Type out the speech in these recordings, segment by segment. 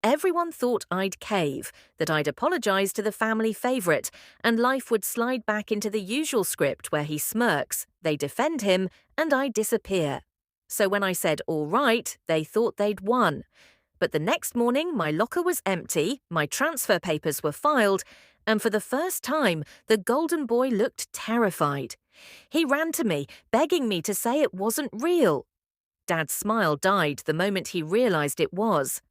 Everyone thought I'd cave, that I'd apologize to the family favorite, and life would slide back into the usual script where he smirks, they defend him, and I disappear. So when I said all right, they thought they'd won. But the next morning, my locker was empty, my transfer papers were filed, and for the first time, the golden boy looked terrified. He ran to me, begging me to say it wasn't real. Dad's smile died the moment he realized it was.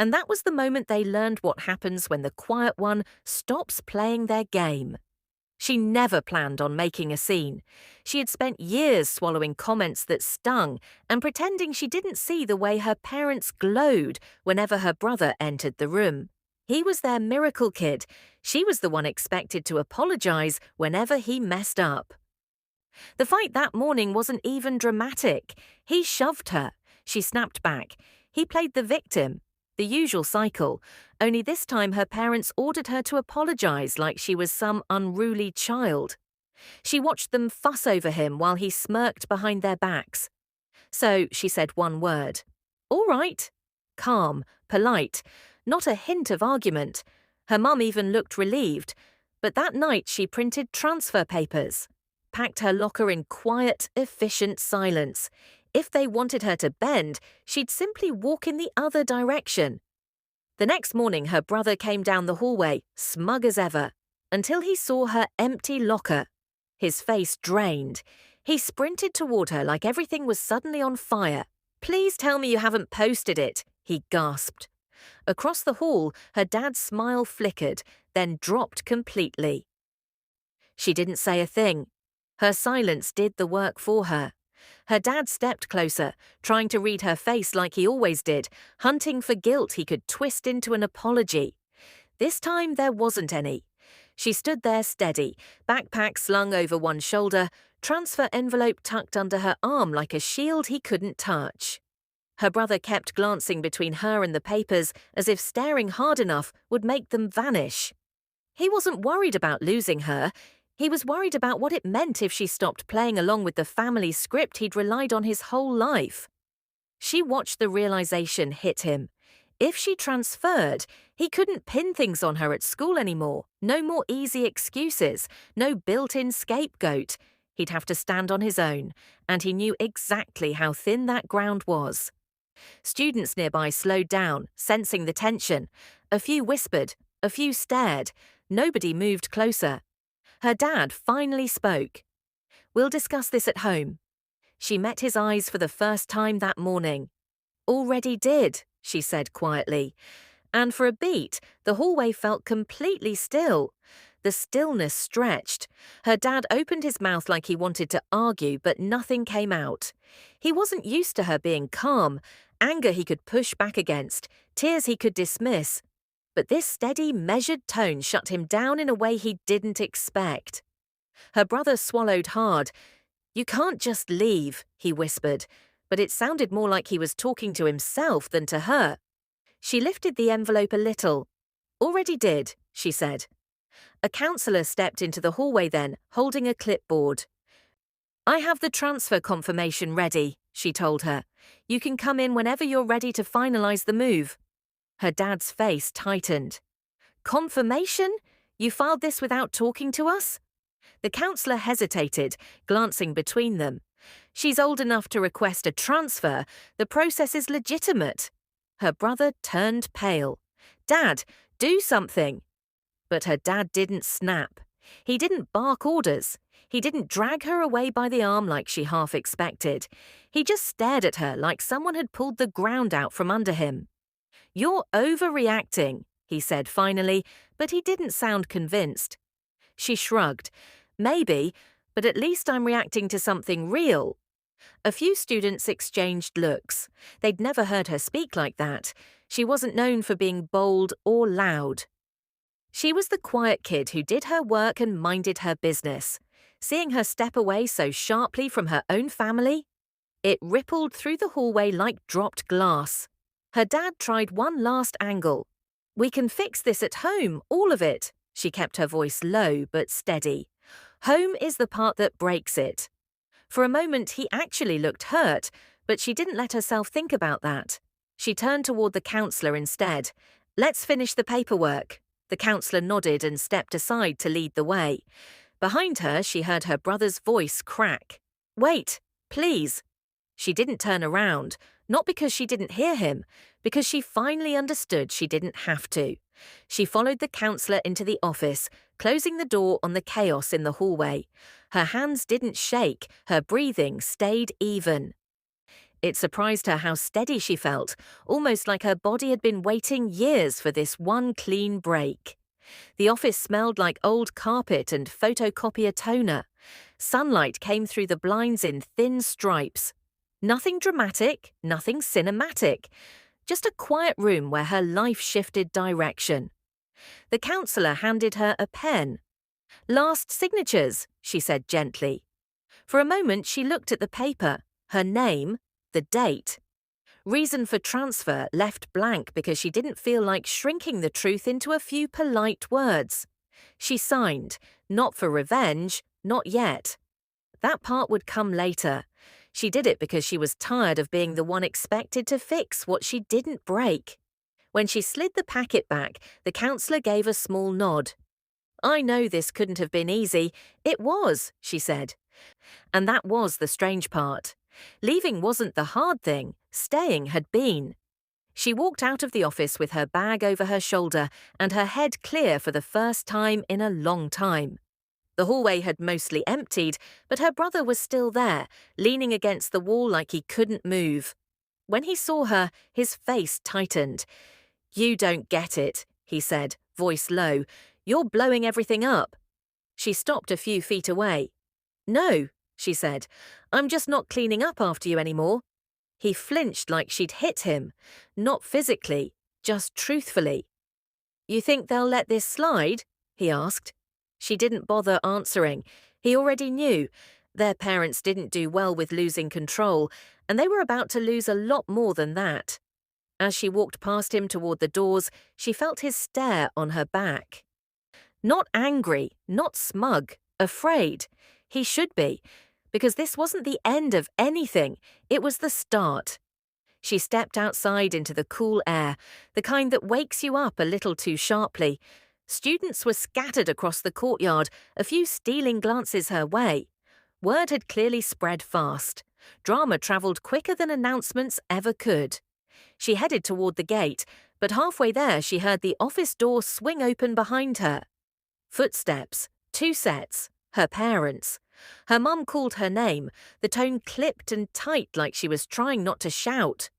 And that was the moment they learned what happens when the quiet one stops playing their game. She never planned on making a scene. She had spent years swallowing comments that stung and pretending she didn't see the way her parents glowed whenever her brother entered the room. He was their miracle kid. She was the one expected to apologize whenever he messed up. The fight that morning wasn't even dramatic. He shoved her. She snapped back. He played the victim. The usual cycle, only this time her parents ordered her to apologize like she was some unruly child. She watched them fuss over him while he smirked behind their backs. So she said one word. All right. Calm, polite, not a hint of argument. Her mum even looked relieved, but that night she printed transfer papers, packed her locker in quiet, efficient silence. If they wanted her to bend, she'd simply walk in the other direction. The next morning, her brother came down the hallway, smug as ever, until he saw her empty locker. His face drained. He sprinted toward her like everything was suddenly on fire. "Please tell me you haven't posted it," he gasped. Across the hall, her dad's smile flickered, then dropped completely. She didn't say a thing. Her silence did the work for her. Her dad stepped closer, trying to read her face like he always did, hunting for guilt he could twist into an apology. This time there wasn't any. She stood there steady, backpack slung over one shoulder, transfer envelope tucked under her arm like a shield he couldn't touch. Her brother kept glancing between her and the papers as if staring hard enough would make them vanish. He wasn't worried about losing her. He was worried about what it meant if she stopped playing along with the family script he'd relied on his whole life. She watched the realization hit him. If she transferred, he couldn't pin things on her at school anymore. No more easy excuses, no built-in scapegoat. He'd have to stand on his own, and he knew exactly how thin that ground was. Students nearby slowed down, sensing the tension. A few whispered, a few stared. Nobody moved closer. Her dad finally spoke. "We'll discuss this at home." She met his eyes for the first time that morning. "Already did," she said quietly. And for a beat, the hallway felt completely still. The stillness stretched. Her dad opened his mouth like he wanted to argue, but nothing came out. He wasn't used to her being calm. Anger he could push back against, tears he could dismiss. But this steady, measured tone shut him down in a way he didn't expect. Her brother swallowed hard. "You can't just leave," he whispered, but it sounded more like he was talking to himself than to her. She lifted the envelope a little. "Already did," she said. A counselor stepped into the hallway then, holding a clipboard. "I have the transfer confirmation ready," she told her. "You can come in whenever you're ready to finalize the move." Her dad's face tightened. "Confirmation? You filed this without talking to us?" The counselor hesitated, glancing between them. "She's old enough to request a transfer. The process is legitimate." Her brother turned pale. "Dad, do something." But her dad didn't snap. He didn't bark orders. He didn't drag her away by the arm like she half expected. He just stared at her like someone had pulled the ground out from under him. "You're overreacting," he said finally, but he didn't sound convinced. She shrugged. "Maybe, but at least I'm reacting to something real." A few students exchanged looks. They'd never heard her speak like that. She wasn't known for being bold or loud. She was the quiet kid who did her work and minded her business. Seeing her step away so sharply from her own family, it rippled through the hallway like dropped glass. Her dad tried one last angle. "We can fix this at home, all of it." She kept her voice low but steady. "Home is the part that breaks it." For a moment, he actually looked hurt, but she didn't let herself think about that. She turned toward the counselor instead. Let's finish the paperwork. The counsellor nodded and stepped aside to lead the way. Behind her, she heard her brother's voice crack. Wait, please. She didn't turn around, not because she didn't hear him, because she finally understood she didn't have to. She followed the counsellor into the office, closing the door on the chaos in the hallway. Her hands didn't shake, her breathing stayed even. It surprised her how steady she felt, almost like her body had been waiting years for this one clean break. The office smelled like old carpet and photocopier toner. Sunlight came through the blinds in thin stripes. Nothing dramatic, nothing cinematic. Just a quiet room where her life shifted direction. The counsellor handed her a pen. Last signatures, she said gently. For a moment she looked at the paper, her name, the date. Reason for transfer left blank because she didn't feel like shrinking the truth into a few polite words. She signed, not for revenge, not yet. That part would come later. She did it because she was tired of being the one expected to fix what she didn't break. When she slid the packet back, the counsellor gave a small nod. I know this couldn't have been easy. It was, she said. And that was the strange part. Leaving wasn't the hard thing, staying had been. She walked out of the office with her bag over her shoulder and her head clear for the first time in a long time. The hallway had mostly emptied, but her brother was still there, leaning against the wall like he couldn't move. When he saw her, his face tightened. You don't get it, he said, voice low. You're blowing everything up. She stopped a few feet away. No, she said. I'm just not cleaning up after you anymore. He flinched like she'd hit him. Not physically, just truthfully. You think they'll let this slide? He asked. She didn't bother answering. He already knew. Their parents didn't do well with losing control, and they were about to lose a lot more than that. As she walked past him toward the doors, she felt his stare on her back. Not angry, not smug, afraid. He should be, because this wasn't the end of anything, it was the start. She stepped outside into the cool air, the kind that wakes you up a little too sharply. Students were scattered across the courtyard, a few stealing glances her way. Word had clearly spread fast. Drama travelled quicker than announcements ever could. She headed toward the gate, but halfway there she heard the office door swing open behind her. Footsteps, 2 sets, her parents. Her mum called her name, the tone clipped and tight like she was trying not to shout.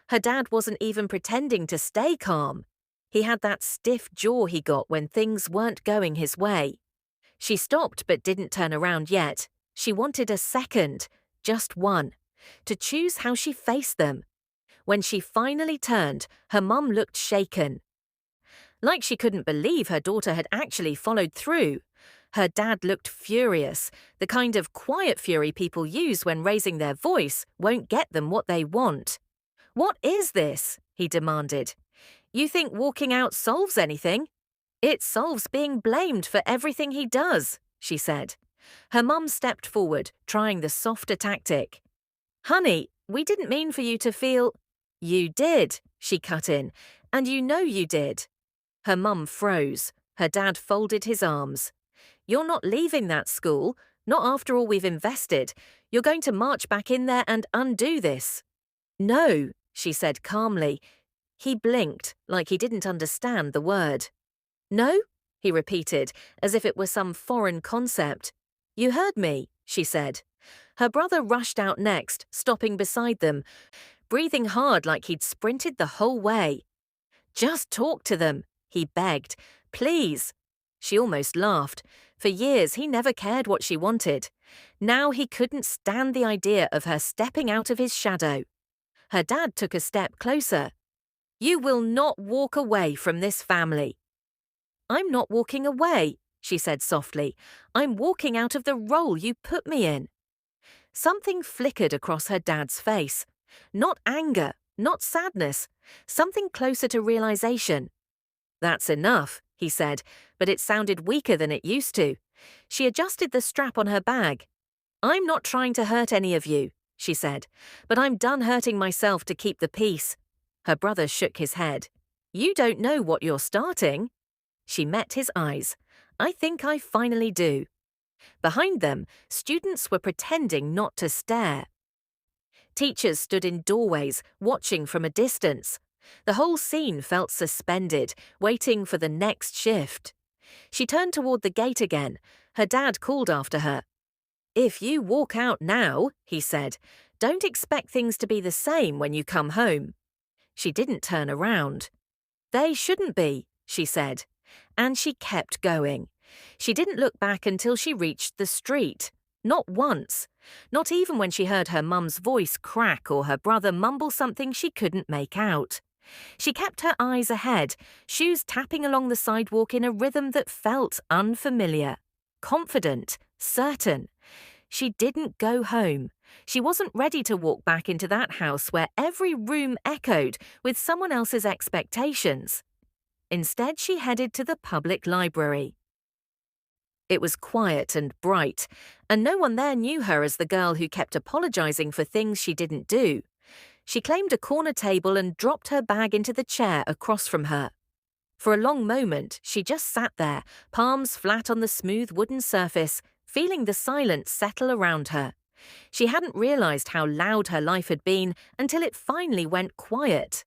Her dad wasn't even pretending to stay calm. He had that stiff jaw he got when things weren't going his way. She stopped but didn't turn around yet. She wanted a second, just one, to choose how she faced them. When she finally turned, her mum looked shaken. Like she couldn't believe her daughter had actually followed through. Her dad looked furious, the kind of quiet fury people use when raising their voice won't get them what they want. What is this? He demanded. You think walking out solves anything? It solves being blamed for everything he does, she said. Her mum stepped forward, trying the softer tactic. Honey, we didn't mean for you to feel… You did, she cut in, and you know you did. Her mum froze. Her dad folded his arms. You're not leaving that school, not after all we've invested. You're going to march back in there and undo this. No, she said calmly. He blinked, like he didn't understand the word. No? He repeated, as if it were some foreign concept. You heard me, she said. Her brother rushed out next, stopping beside them, breathing hard like he'd sprinted the whole way. Just talk to them, he begged. Please. She almost laughed. For years, he never cared what she wanted. Now he couldn't stand the idea of her stepping out of his shadow. Her dad took a step closer. You will not walk away from this family. I'm not walking away, she said softly. I'm walking out of the role you put me in. Something flickered across her dad's face. Not anger, not sadness, something closer to realization. That's enough, he said, but it sounded weaker than it used to. She adjusted the strap on her bag. I'm not trying to hurt any of you, she said, but I'm done hurting myself to keep the peace. Her brother shook his head. You don't know what you're starting. She met his eyes. I think I finally do. Behind them, students were pretending not to stare. Teachers stood in doorways, watching from a distance. The whole scene felt suspended, waiting for the next shift. She turned toward the gate again. Her dad called after her. If you walk out now, he said, don't expect things to be the same when you come home. She didn't turn around. They shouldn't be, she said. And she kept going. She didn't look back until she reached the street. Not once. Not even when she heard her mum's voice crack or her brother mumble something she couldn't make out. She kept her eyes ahead, shoes tapping along the sidewalk in a rhythm that felt unfamiliar. Confident, certain. She didn't go home. She wasn't ready to walk back into that house where every room echoed with someone else's expectations. Instead, she headed to the public library. It was quiet and bright, and no one there knew her as the girl who kept apologizing for things she didn't do. She claimed a corner table and dropped her bag into the chair across from her. For a long moment, she just sat there, palms flat on the smooth wooden surface, feeling the silence settle around her. She hadn't realized how loud her life had been until it finally went quiet.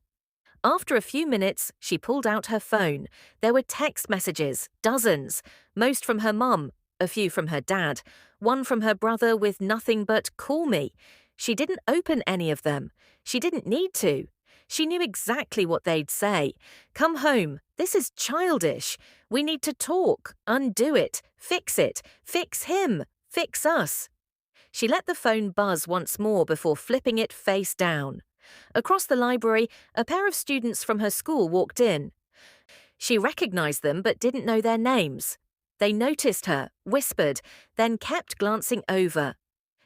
After a few minutes, she pulled out her phone. There were text messages, dozens, most from her mum, a few from her dad, one from her brother with nothing but "call me." She didn't open any of them. She didn't need to. She knew exactly what they'd say. Come home. This is childish. We need to talk. Undo it. Fix him. Fix us. She let the phone buzz once more before flipping it face down. Across the library, a pair of students from her school walked in. She recognized them but didn't know their names. They noticed her, whispered, then kept glancing over.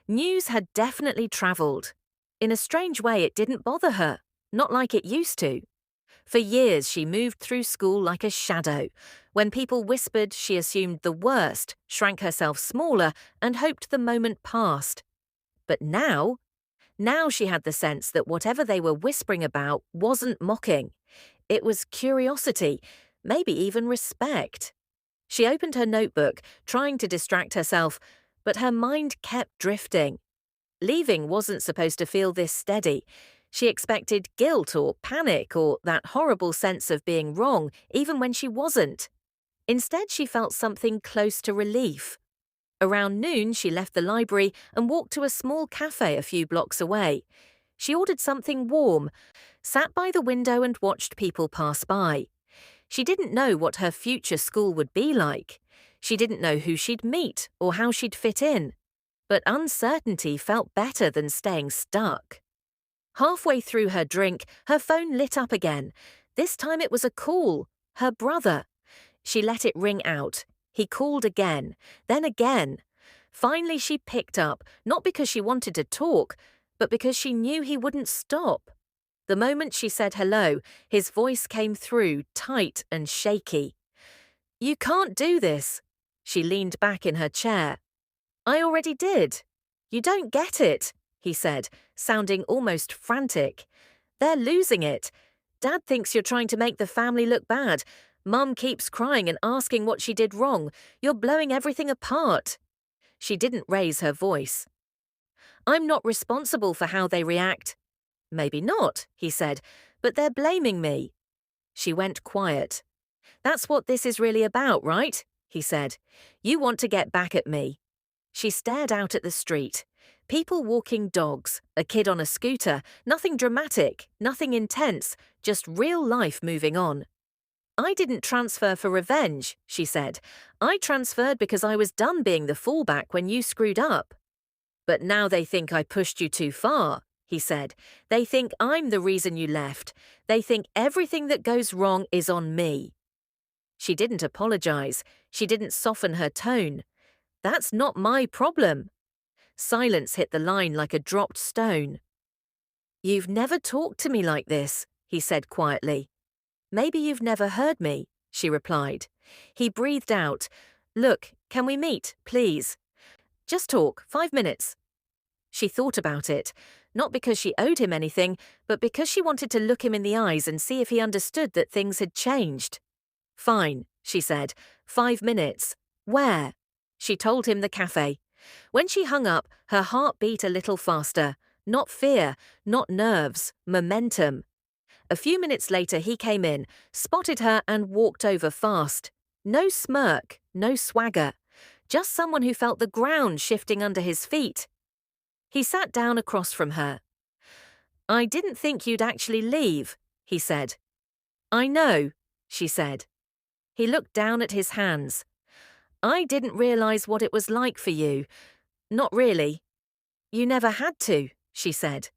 News had definitely traveled. In a strange way, it didn't bother her, not like it used to. For years, she moved through school like a shadow. When people whispered, she assumed the worst, shrank herself smaller, and hoped the moment passed. But now she had the sense that whatever they were whispering about wasn't mocking. It was curiosity, maybe even respect. She opened her notebook, trying to distract herself, but her mind kept drifting. Leaving wasn't supposed to feel this steady. She expected guilt or panic or that horrible sense of being wrong, even when she wasn't. Instead, she felt something close to relief. Around noon, she left the library and walked to a small cafe a few blocks away. She ordered something warm, sat by the window and watched people pass by. She didn't know what her future school would be like. She didn't know who she'd meet or how she'd fit in. But uncertainty felt better than staying stuck. Halfway through her drink, her phone lit up again. This time it was a call. Her brother. She let it ring out. He called again, then again. Finally she picked up, not because she wanted to talk, but because she knew he wouldn't stop. The moment she said hello, his voice came through, tight and shaky. You can't do this. She leaned back in her chair. I already did. You don't get it, he said, sounding almost frantic. They're losing it. Dad thinks you're trying to make the family look bad. Mum keeps crying and asking what she did wrong. You're blowing everything apart. She didn't raise her voice. I'm not responsible for how they react. Maybe not, he said, but they're blaming me. She went quiet. That's what this is really about, right? He said. You want to get back at me. She stared out at the street. People walking dogs, a kid on a scooter, nothing dramatic, nothing intense, just real life moving on. I didn't transfer for revenge, she said. I transferred because I was done being the fallback when you screwed up. But now they think I pushed you too far, he said. They think I'm the reason you left. They think everything that goes wrong is on me. She didn't apologize. She didn't soften her tone. That's not my problem. Silence hit the line like a dropped stone. You've never talked to me like this, he said quietly. Maybe you've never heard me, she replied. He breathed out. Look, can we meet, please? Just talk, 5 minutes. She thought about it. Not because she owed him anything, but because she wanted to look him in the eyes and see if he understood that things had changed. "Fine," she said. "5 minutes. Where?" She told him the cafe. When she hung up, her heart beat a little faster. Not fear, not nerves, momentum. A few minutes later he came in, spotted her and walked over fast. No smirk, no swagger. Just someone who felt the ground shifting under his feet. He sat down across from her. "I didn't think you'd actually leave," he said. "I know," she said. He looked down at his hands. "I didn't realize what it was like for you. Not really." "You never had to," she said.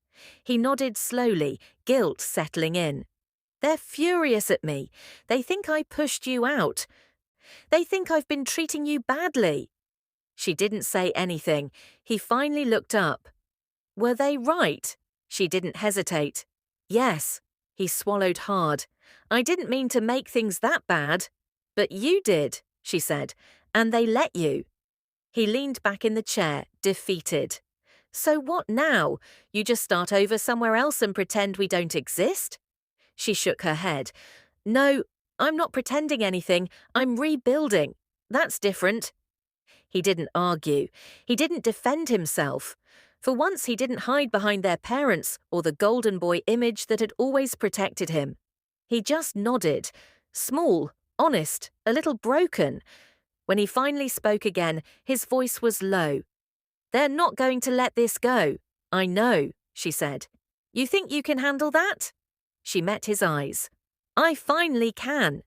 He nodded slowly, guilt settling in. "They're furious at me. They think I pushed you out. They think I've been treating you badly." She didn't say anything. He finally looked up. "Were they right?" She didn't hesitate. "Yes." He swallowed hard. "I didn't mean to make things that bad." "But you did," she said, "and they let you." He leaned back in the chair, defeated. "So what now? You just start over somewhere else and pretend we don't exist?" She shook her head. "No, I'm not pretending anything. I'm rebuilding. That's different." He didn't argue. He didn't defend himself. For once he didn't hide behind their parents or the golden boy image that had always protected him. He just nodded. Small, honest, a little broken. When he finally spoke again, his voice was low. "They're not going to let this go. I know," she said. "You think you can handle that?" She met his eyes. "I finally can."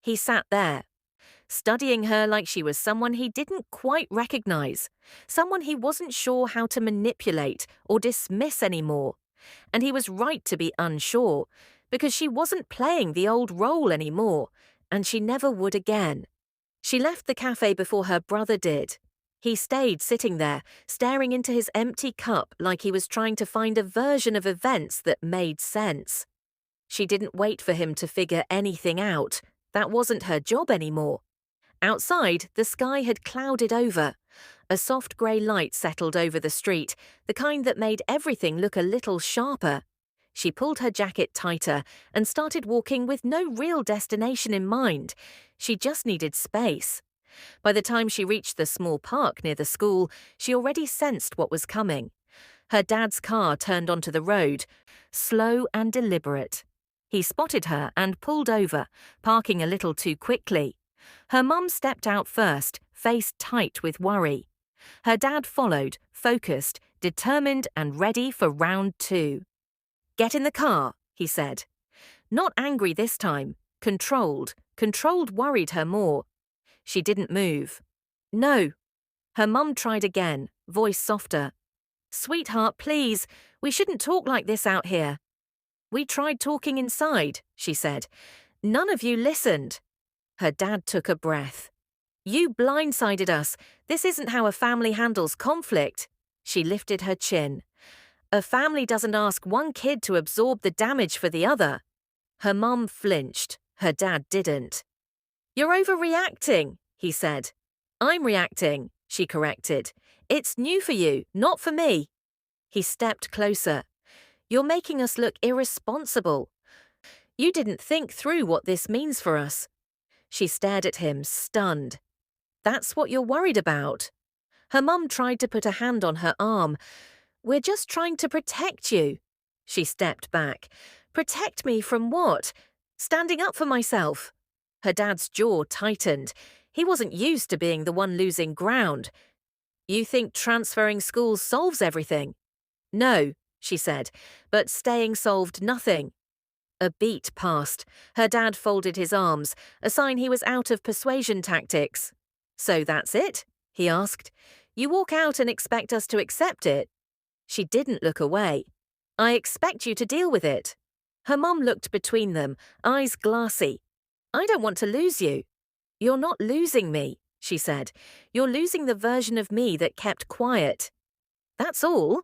He sat there, studying her like she was someone he didn't quite recognize, someone he wasn't sure how to manipulate or dismiss anymore. And he was right to be unsure, because she wasn't playing the old role anymore, and she never would again. She left the cafe before her brother did. He stayed sitting there, staring into his empty cup like he was trying to find a version of events that made sense. She didn't wait for him to figure anything out. That wasn't her job anymore. Outside, the sky had clouded over. A soft grey light settled over the street, the kind that made everything look a little sharper. She pulled her jacket tighter and started walking with no real destination in mind. She just needed space. By the time she reached the small park near the school, she already sensed what was coming. Her dad's car turned onto the road, slow and deliberate. He spotted her and pulled over, parking a little too quickly. Her mum stepped out first, face tight with worry. Her dad followed, focused, determined and ready for round 2. "Get in the car," he said. Not angry this time, controlled. Controlled worried her more. She didn't move. "No." Her mum tried again, voice softer. "Sweetheart, please, we shouldn't talk like this out here." "We tried talking inside," she said. "None of you listened." Her dad took a breath. "You blindsided us. This isn't how a family handles conflict." She lifted her chin. "A family doesn't ask one kid to absorb the damage for the other." Her mum flinched. Her dad didn't. "You're overreacting," he said. "I'm reacting," she corrected. "It's new for you, not for me." He stepped closer. "You're making us look irresponsible. You didn't think through what this means for us." She stared at him, stunned. "That's what you're worried about." Her mum tried to put a hand on her arm. "We're just trying to protect you." She stepped back. "Protect me from what? Standing up for myself." Her dad's jaw tightened. He wasn't used to being the one losing ground. "You think transferring schools solves everything?" "No," she said, "but staying solved nothing." A beat passed. Her dad folded his arms, a sign he was out of persuasion tactics. "So that's it?" he asked. "You walk out and expect us to accept it?" She didn't look away. "I expect you to deal with it." Her mum looked between them, eyes glassy. "I don't want to lose you." "You're not losing me," she said. "You're losing the version of me that kept quiet." "That's all?"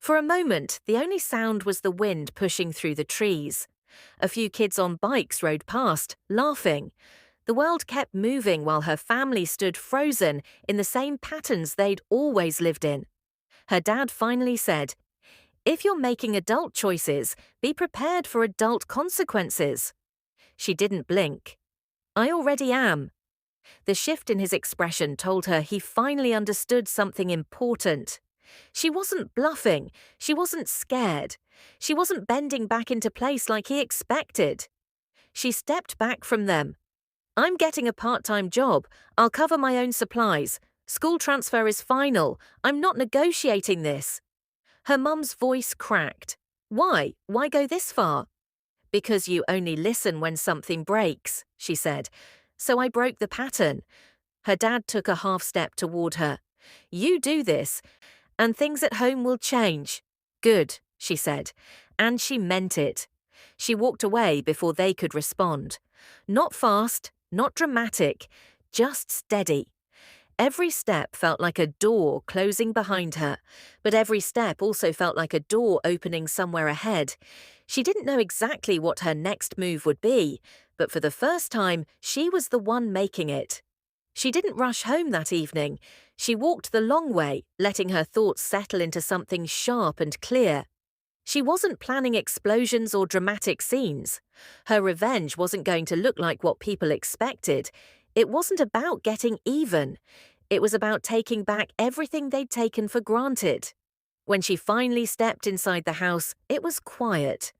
For a moment, the only sound was the wind pushing through the trees. A few kids on bikes rode past, laughing. The world kept moving while her family stood frozen in the same patterns they'd always lived in. Her dad finally said, If you're making adult choices, be prepared for adult consequences. She didn't blink. I already am. The shift in his expression told her he finally understood something important. She wasn't bluffing. She wasn't scared. She wasn't bending back into place like he expected. She stepped back from them. I'm getting a part-time job. I'll cover my own supplies. School transfer is final. I'm not negotiating this. Her mum's voice cracked. Why? Why go this far? Because you only listen when something breaks, she said. So I broke the pattern. Her dad took a half step toward her. You do this, and things at home will change. Good, she said. And she meant it. She walked away before they could respond. Not fast, not dramatic, just steady. Every step felt like a door closing behind her, but every step also felt like a door opening somewhere ahead. She didn't know exactly what her next move would be, but for the first time, she was the one making it. She didn't rush home that evening. She walked the long way, letting her thoughts settle into something sharp and clear. She wasn't planning explosions or dramatic scenes. Her revenge wasn't going to look like what people expected. It wasn't about getting even. It was about taking back everything they'd taken for granted. When she finally stepped inside the house, it was quiet.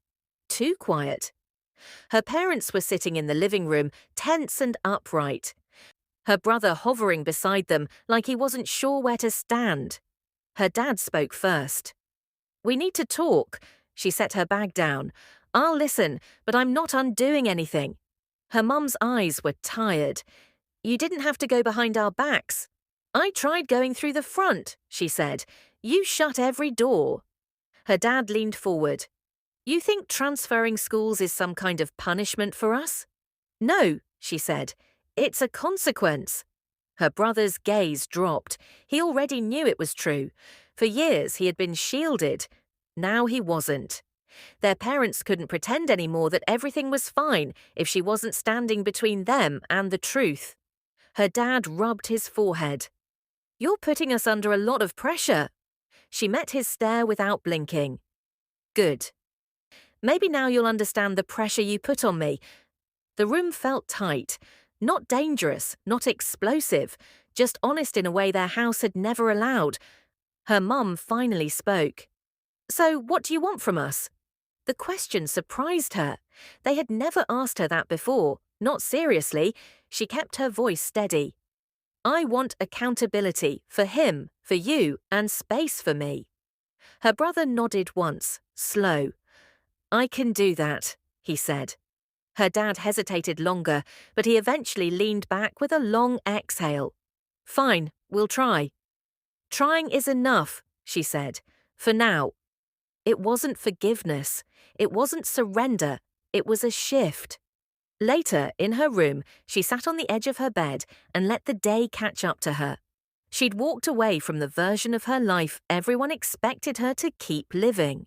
Too quiet. Her parents were sitting in the living room, tense and upright. Her brother hovering beside them like he wasn't sure where to stand. Her dad spoke first. We need to talk. She set her bag down. I'll listen, but I'm not undoing anything. Her mum's eyes were tired. You didn't have to go behind our backs. I tried going through the front, she said. You shut every door. Her dad leaned forward. You think transferring schools is some kind of punishment for us? No, she said. It's a consequence. Her brother's gaze dropped. He already knew it was true. For years he had been shielded. Now he wasn't. Their parents couldn't pretend anymore that everything was fine if she wasn't standing between them and the truth. Her dad rubbed his forehead. You're putting us under a lot of pressure. She met his stare without blinking. Good. Maybe now you'll understand the pressure you put on me. The room felt tight. Not dangerous, not explosive, just honest in a way their house had never allowed. Her mum finally spoke. So what do you want from us? The question surprised her. They had never asked her that before, not seriously. She kept her voice steady. I want accountability for him, for you, and space for me. Her brother nodded once, slow. I can do that, he said. Her dad hesitated longer, but he eventually leaned back with a long exhale. Fine, we'll try. Trying is enough, she said, for now. It wasn't forgiveness. It wasn't surrender. It was a shift. Later, in her room, she sat on the edge of her bed and let the day catch up to her. She'd walked away from the version of her life everyone expected her to keep living.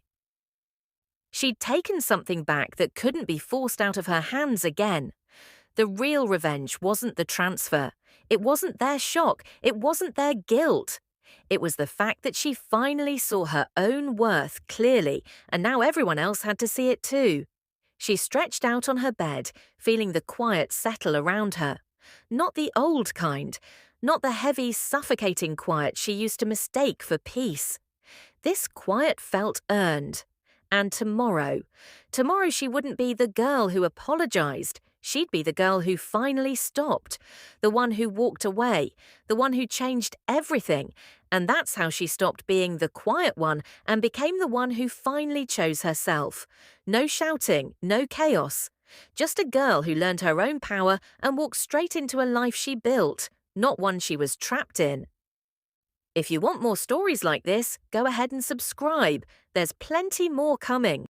She'd taken something back that couldn't be forced out of her hands again. The real revenge wasn't the transfer. It wasn't their shock. It wasn't their guilt. It was the fact that she finally saw her own worth clearly, and now everyone else had to see it too. She stretched out on her bed, feeling the quiet settle around her. Not the old kind, not the heavy, suffocating quiet she used to mistake for peace. This quiet felt earned. And tomorrow she wouldn't be the girl who apologized. She'd be the girl who finally stopped, the one who walked away, the one who changed everything. And that's how she stopped being the quiet one and became the one who finally chose herself. No shouting, no chaos. Just a girl who learned her own power and walked straight into a life she built, not one she was trapped in. If you want more stories like this, go ahead and subscribe. There's plenty more coming.